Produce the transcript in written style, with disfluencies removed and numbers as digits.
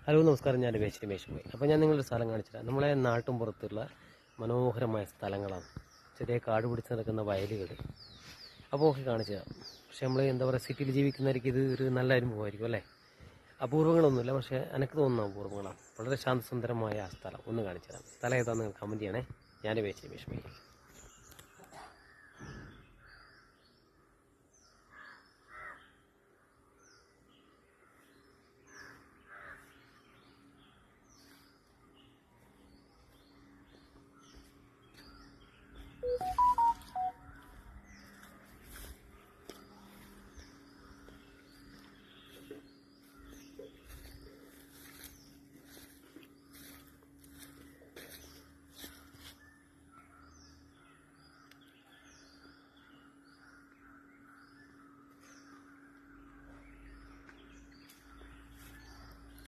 Hello നമസ്കാരം, ഞാൻ രമേശ് പോയി. അപ്പോൾ ഞാൻ നിങ്ങളുടെ സ്ഥലം കാണിച്ചുതരാം. നമ്മളെ നാട്ടും പുറത്തുള്ള മനോഹരമായ സ്ഥലങ്ങളാണ്. ചെറിയ കാട് പിടിച്ച് നടക്കുന്ന വയലുകൾ. അപ്പോൾ ഒക്കെ കാണിച്ചു തരാം. പക്ഷെ നമ്മൾ എന്താ പറയുക, സിറ്റിയിൽ ജീവിക്കുന്നവർക്ക് ഇത് ഒരു നല്ല അനുഭവമായിരിക്കും അല്ലേ. അപൂർവങ്ങളൊന്നുമില്ല, പക്ഷേ എനിക്ക് തോന്നുന്ന അപൂർവങ്ങളാണ്. വളരെ ശാന്തസുന്ദരമായ ആ സ്ഥലം ഒന്ന് കാണിച്ചു തരാം. സ്ഥലം ഏതാണെന്ന് നിങ്ങൾ കമൻറ്റ് ചെയ്യണേ. ഞാൻ രമേശ് പോയി.